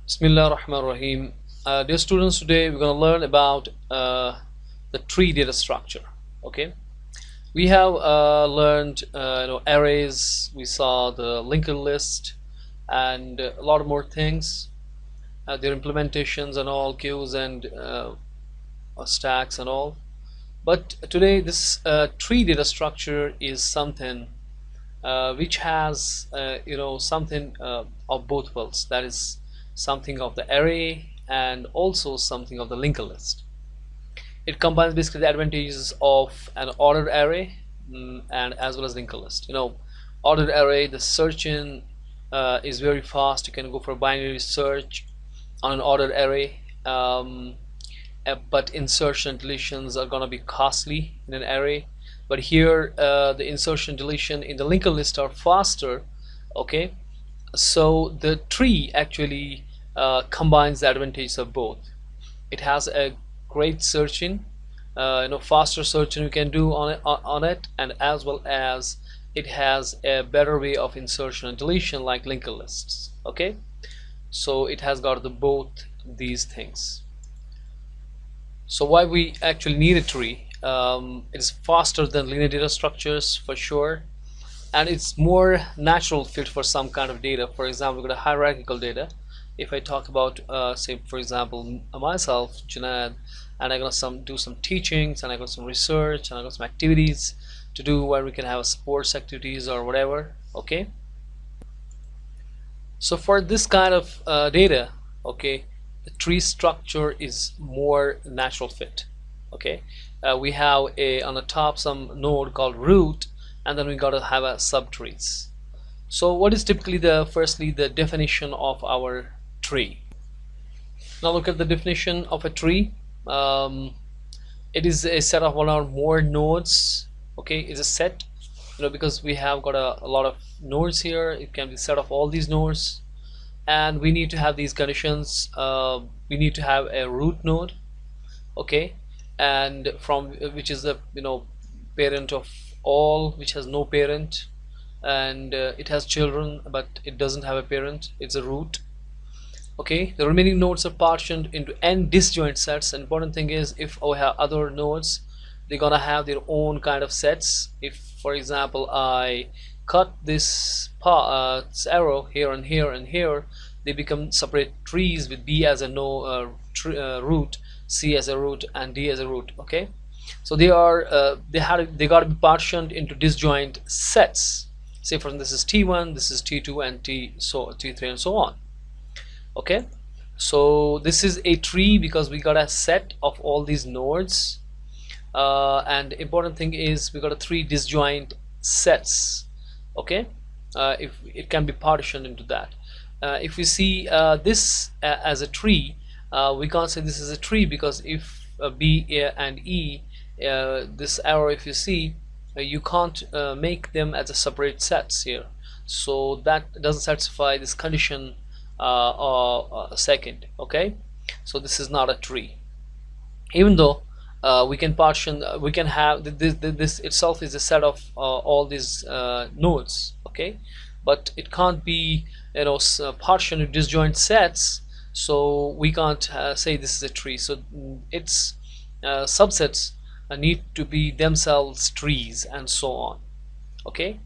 Bismillah ar-Rahman ar-Rahim. Dear students, today we're going to learn about the tree data structure. Okay, we have learned arrays. We saw the linked list and a lot more things, their implementations and all, queues and stacks and all. But today this tree data structure is something which has something of both worlds, that is something of the array and also something of the linked list. It combines basically the advantages of an ordered array and as well as linked list. Ordered array, the search in is very fast. You can go for a binary search on an ordered array, but insertion and deletions are going to be costly in an array. But here the insertion deletion in the linked list are faster. Okay, so the tree actually combines the advantages of both. It has a great searching, faster searching you can do on it, and as well as it has a better way of insertion and deletion like linked lists. Okay, so it has got both these things. So why we actually need a tree? It's faster than linear data structures for sure, and it's more natural fit for some kind of data. For example, we've got a hierarchical data. If I talk about say for example myself, Junaid, and I'm gonna do some teachings, and I got some research, and I got some activities to do where we can have sports activities or whatever. Okay, so for this kind of data, okay, the tree structure is more natural fit. Okay, we have on the top some node called root, and then we got to have a subtrees. So what is typically firstly the definition of our tree? Now look at the definition of a tree. It is a set of one or more nodes. Okay, it's a set, because we have got a lot of nodes here. It can be a set of all these nodes, and we need to have these conditions. We need to have a root node, okay, and from which is the parent of all, which has no parent, and it has children but it doesn't have a parent. It's a root. Okay, the remaining nodes are partitioned into n disjoint sets. And important thing is, if we have other nodes, they're gonna have their own kind of sets. If for example I cut this arrow here and here and here, they become separate trees with B as a root, C as a root, and D as a root. Okay, so they got to be partitioned into disjoint sets. Say for instance, this is T1, this is T2, and T3 and so on. Okay, so this is a tree because we got a set of all these nodes, and important thing is we got a 3 disjoint sets. Okay, if it can be partitioned into that. If we see this as a tree, we can't say this is a tree, because if B and E, this arrow, if you see, you can't make them as a separate sets here, so that doesn't satisfy this condition second. Okay, so this is not a tree, even though we can partition, we can have this itself is a set of all these nodes. Okay, but it can't be partition to disjoint sets, so we can't say this is a tree. So its subsets need to be themselves trees and so on. Okay,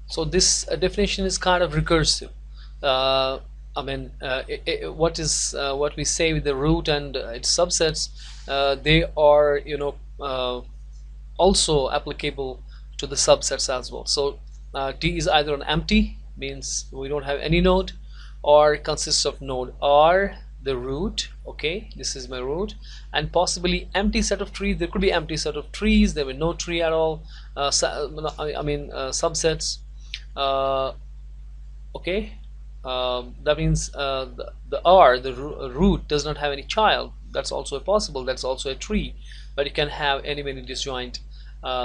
so this definition is kind of recursive. What we say with the root and its subsets, they are also applicable to the subsets as well. So D is either an empty, means we don't have any node, or consists of node R, the root. Okay, this is my root, and possibly empty set of trees. There could be empty set of trees, there will be no tree at all. Subsets. Okay, that means the R, the root, does not have any child. That's also possible. That's also a tree, but it can have many disjoint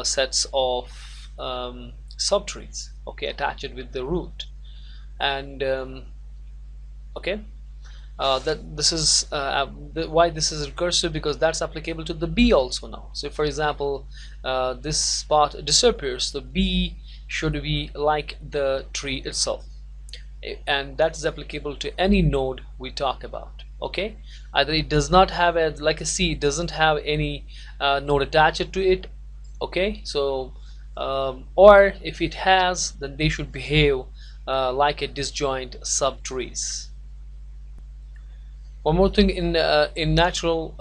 sets of subtrees. Okay, attached with the root. And okay, that this is why this is recursive, because that's applicable to the B also now. So for example, this part disappears, the B should be like the tree itself. and that is applicable to any node we talk about. Okay, either it does not have a, like a C, it doesn't have any node attached to it. Okay, so or if it has, then they should behave like a disjoint subtrees. One more thing, in natural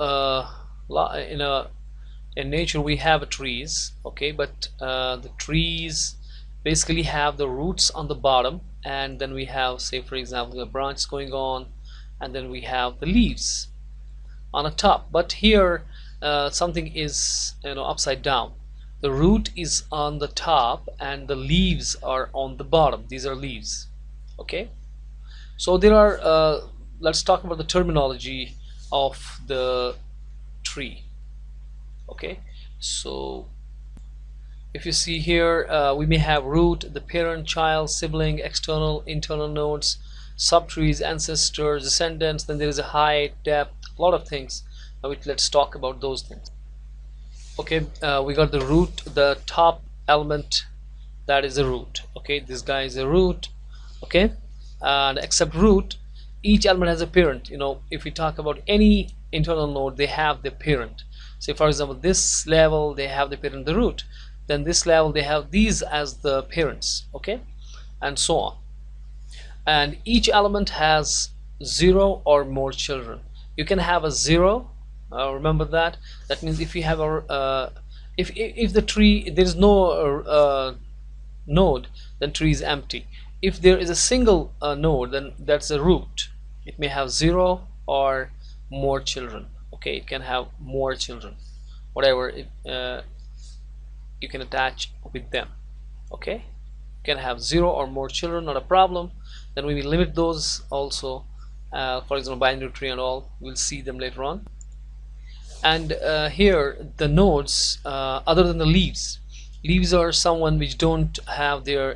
in nature we have trees, okay, but the trees basically have the roots on the bottom, and then we have, say for example, the branch going on, and then we have the leaves on the top. But here something is, upside down. The root is on the top and the leaves are on the bottom. These are leaves. Okay, so there are let's talk about the terminology of the tree. Okay, so if you see here, we may have root, the parent, child, sibling, external, internal nodes, subtrees, ancestors, descendants. Then there is a height, depth, a lot of things. Let's talk about those things. Okay, we got the root, the top element, that is a root. Okay, this guy is a root. Okay, and except root, each element has a parent. If we talk about any internal node, they have the parent. Say for example, this level they have the parent, the root. Then this level they have these as the parents. Okay, and so on. And each element has 0 or more children. You can have a 0. Remember that. That means if you have a if the tree, there is no node, then tree is empty. If there is a single node, then that's a root. It may have 0 or more children. Okay, it can have more children, whatever you can attach with them. Okay, you can have 0 or more children, not a problem. Then we will limit those also. For example, binary tree and all, we'll see them later on. And here the nodes, other than the leaves are someone which don't have their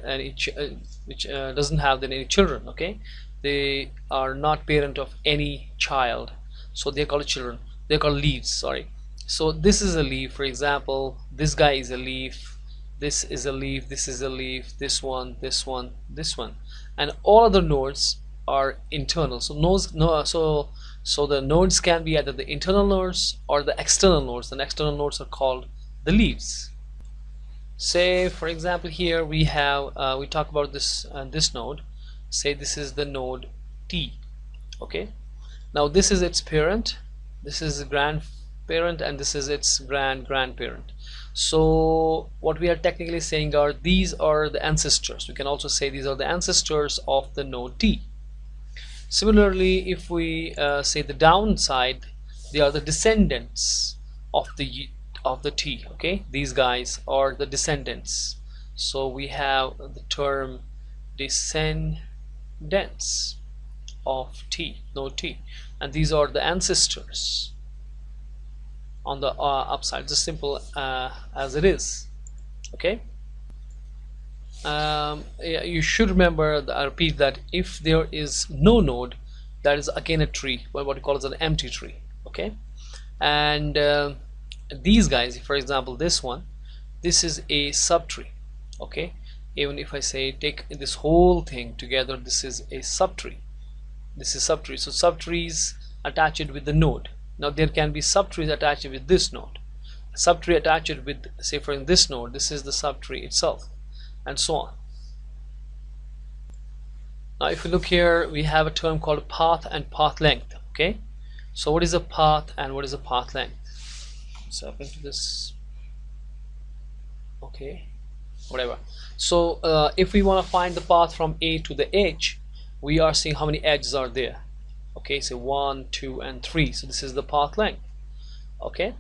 which doesn't have any children. Okay, they are not parent of any child, so they're called children. They're called leaves, sorry. So this is a leaf, for example, this guy is a leaf, this is a leaf, this is a leaf, this one, this one, this one, and all other nodes are internal. So nodes, no, so the nodes can be either the internal nodes or the external nodes. The external nodes are called the leaves. Say for example, here we have we talk about this this node. Say this is the node T. Okay, now this is its parent, this is the grandparent, and this is its grandparent. So what we are technically saying are these are the ancestors. We can also say these are the ancestors of the node T. Similarly, if we say the downside, they are the descendants of the T. Okay, these guys are the descendants. So we have the term descendants of T, node T, and these are the ancestors on the upside. It's as simple as it is. Okay. Yeah, you should remember, I repeat, that if there is no node, that is again a tree, what we call as an empty tree. Okay, and these guys, for example, this one, this is a subtree. Okay, even if I say take this whole thing together, this is a subtree. This is subtree. So subtrees attached with the node. Now there can be subtrees attached with this node, subtree attached with, say for this node, this is the subtree itself, and so on. Now if you look here, we have a term called path and path length. Okay, so what is a path and what is a path length? Let's up into this. Okay, whatever. So if we want to find the path from A to the H, we are seeing how many edges are there. Okay, so 1, 2, and 3. So this is the path length. Okay,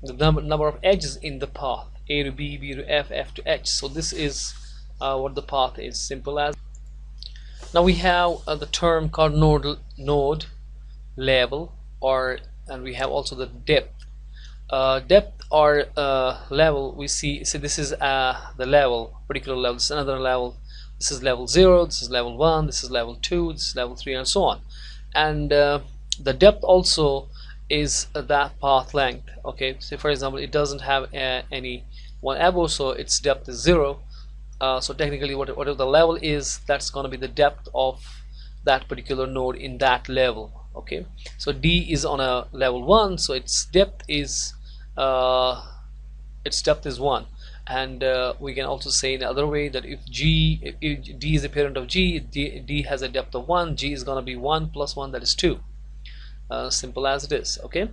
the number of edges in the path, A to B, B to F, F to H. So this is what the path is, simple as. Now we have the term called node level, and we have also the depth. Depth or level, we see. So this is the level, particular level. This is another level. This is level 0. This is level 1. This is level 2. This is level 3, and so on. And the depth also is that path length. Okay, so for example, it doesn't have any one above, so its depth is 0. So technically whatever the level is, that's going to be the depth of that particular node in that level. Okay, so D is on a level 1, so its depth is uh, 1. And we can also say in another way that if D is a parent of G, D has a depth of 1, G is going to be 1 plus 1, that is 2. Simple as it is. Okay.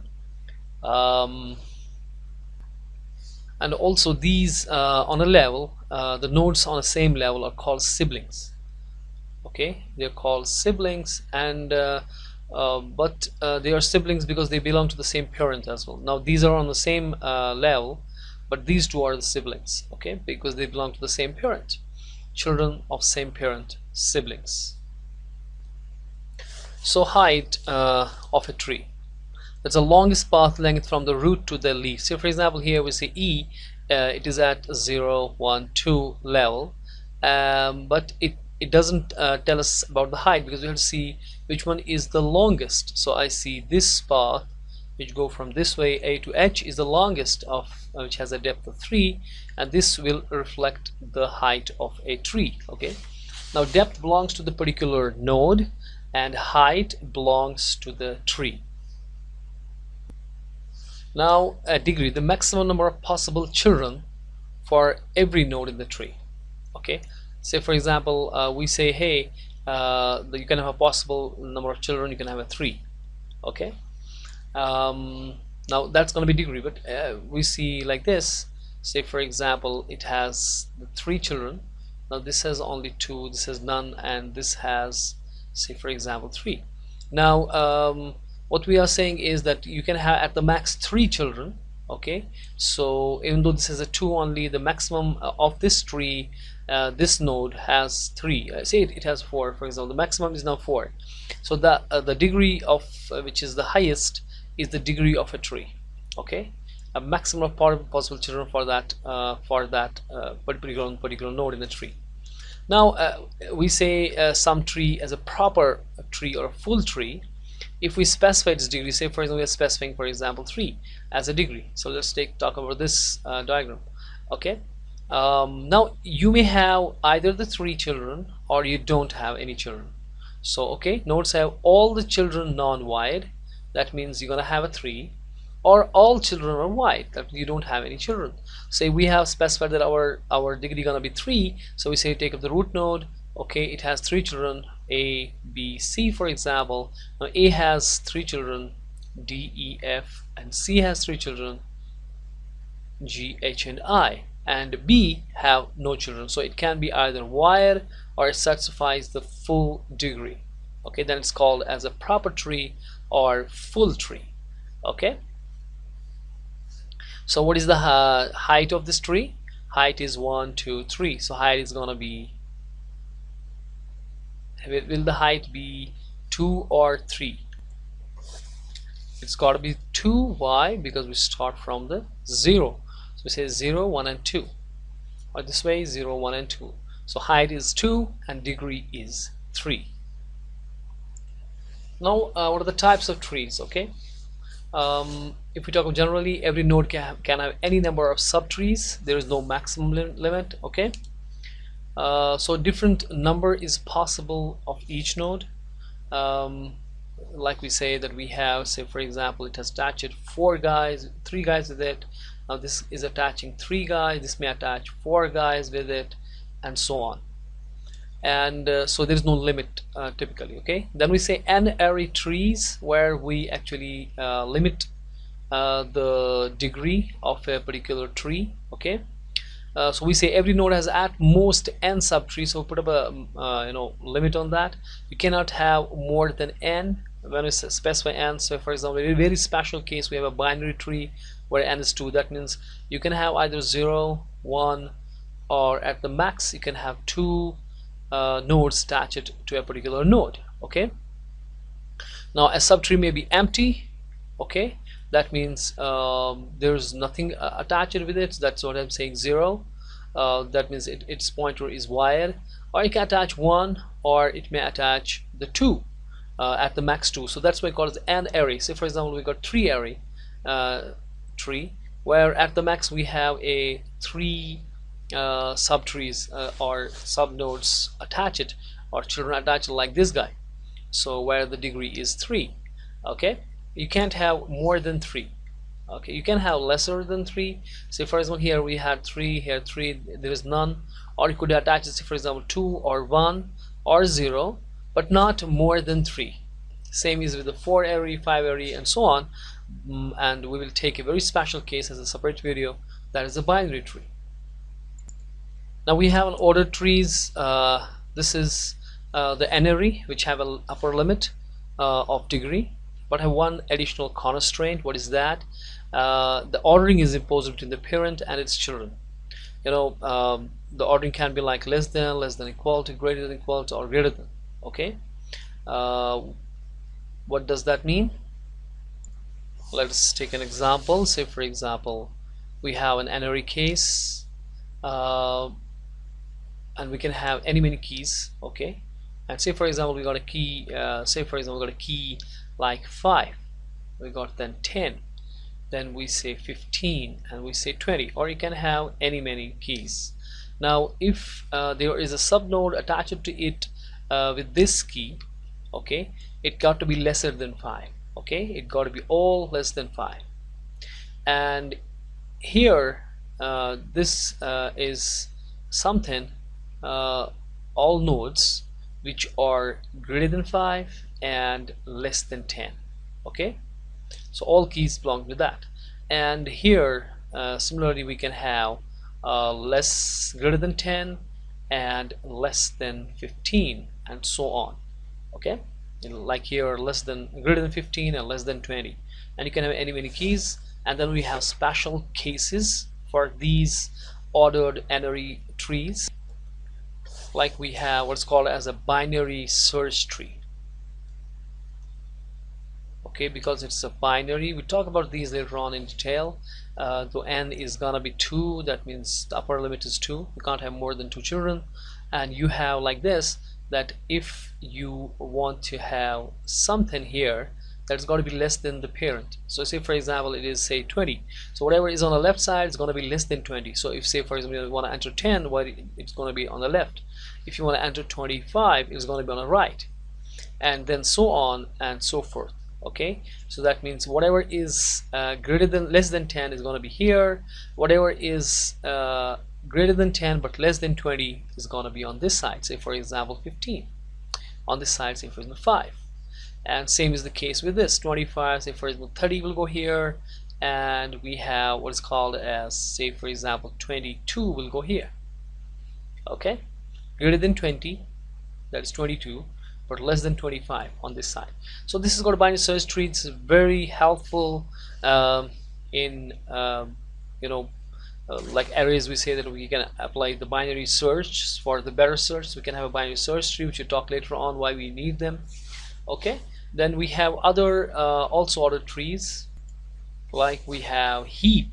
um, and also these on a level, the nodes on the same level are called siblings. Okay, they're called siblings, and but they are siblings because they belong to the same parent as well. Now these are on the same level, but these two are the siblings. Okay, because they belong to the same parent. Children of same parent, siblings. So height of a tree, that's the longest path length from the root to the leaf. So for example, here we say E, it is at 0, 1, 2 level, but it doesn't tell us about the height, because we have to see which one is the longest. So I see this path which go from this way, A to H, is the longest of which has a depth of 3, and this will reflect the height of a tree. Okay, now depth belongs to the particular node and height belongs to the tree. Now a degree, the maximum number of possible children for every node in the tree. Okay, say for example, we say, hey, you can have a possible number of children, you can have a 3. Okay, now that's going to be degree, but we see like this. Say for example, it has 3 children. Now this has only 2, this has none, and this has, say for example, 3. Now what we are saying is that you can have at the max 3 children. Okay, so even though this is a 2 only, the maximum of this tree, this node has 3. Say it has 4, for example, the maximum is now 4. So the degree of which is the highest is the degree of a tree. Okay, a maximum of possible children for that particular node in the tree. Now we say some tree as a proper tree or a full tree if we specify its degree. Say for example, we are specifying for example 3 as a degree. So let's talk about this diagram. Okay, now you may have either the 3 children or you don't have any children. So okay, nodes have all the children non-wide, that means you're gonna have a 3, or all children are wide, that you don't have any children. Say we have specified that our degree gonna be 3, so we say take up the root node. Okay, it has 3 children, A, B, C, for example. Now A has 3 children, D, E, F, and C has 3 children, G, H, and I, and B have no children. So it can be either wide or it satisfies the full degree. Okay, then it's called as a proper tree or full tree. Okay, so what is the height of this tree? Height is 1, 2, 3. So height is gonna be, will the height be 2 or 3? It's got to be 2. Why? Because we start from the 0. So we say 0, 1, and 2, or this way 0, 1, and 2. So height is 2 and degree is 3. Now what are the types of trees? Okay, if we talk about generally, every node can have any number of subtrees. There is no maximum limit. Okay, so different number is possible of each node. Like we say that we have, say for example, it has attached 3 guys with it. Now this is attaching 3 guys, this may attach 4 guys with it, and so on. And so there is no limit typically. Okay, then we say n-ary trees, where we actually limit the degree of a particular tree. Okay, so we say every node has at most n subtrees, so put up a limit on that. You cannot have more than n when we specify n. So for example, in a very special case, we have a binary tree where n is 2. That means you can have either 0, 1, or at the max you can have 2 nodes attached to a particular node. Okay, now a subtree may be empty. Okay, that means there's nothing attached with it. That's what I'm saying, 0. That means its pointer is wired, or it can attach 1, or it may attach the 2 at the max 2. So that's why I call it n-ary. Say for example, we got 3-ary tree, where at the max we have a 3 subtrees or subnodes attached or children attached like this guy, so where the degree is 3. Okay, you can't have more than 3. Okay, you can have lesser than 3. Say for example here we had 3, here 3, there is none. Or you could attach it, say for example 2 or 1 or 0, but not more than 3. Same is with the 4 array, 5 array, and so on. And we will take a very special case as a separate video, that is a binary tree. Now we have an ordered trees. This is the n array, which have an upper limit of degree, but have one additional constraint. What is that? The ordering is imposed between the parent and its children. The ordering can be like less than, equal to, greater than, equal to, or greater than. Okay, what does that mean? Let's take an example. Say for example we have an n array case, and we can have many keys. Okay, and say for example we got a key, say for example we got a key like 5, we got then 10, then we say 15, and we say 20, or you can have many keys. Now if there is a subnode attached to it with this key, okay, it got to be lesser than 5. Okay, it got to be all less than 5. And here this is something, all nodes which are greater than 5 and less than 10. Okay, so all keys belong to that. And here similarly we can have greater than 10 and less than 15, and so on. Okay, like here greater than 15 and less than 20, and you can have many keys. And then we have special cases for these ordered n-array trees, like we have what's called as a binary search tree. Okay, because it's a binary, we talk about these later on in detail. Though n is gonna be 2, that means the upper limit is 2. You can't have more than 2 children. And you have like this, that if you want to have something here that's got to be less than the parent, so say for example it is say 20, so whatever is on the left side is going to be less than 20. So if say for example you want to enter 10, well, it's going to be on the left. If you want to enter 25, it's going to be on the right, and then so on and so forth. Okay, so that means whatever is less than 10 is going to be here. Whatever is greater than 10 but less than 20 is going to be on this side. Say for example 15. On this side, say for example 5. And same is the case with this 25. Say for example 30 will go here, and we have what is called as, say for example 22 will go here. Okay, greater than 20, that is 22, but less than 25 on this side. So this is called binary search tree. It's very helpful in like arrays. We say that we can apply the binary search for the better search. So we can have a binary search tree, which we'll talk later on why we need them. Okay, then we have other also ordered trees, like we have heap,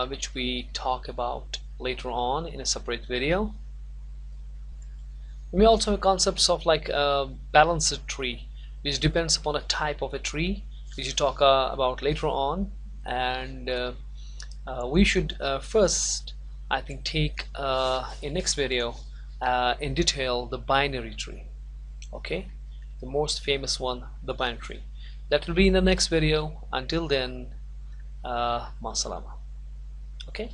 which we talk about later on in a separate video. We also have concepts of like a balanced tree, which depends upon a type of a tree, which we talk about later on. And we should first, I think, take in next video in detail the binary tree. Okay, the most famous one, the binary tree. That will be in the next video. Until then, ma salama. Okay.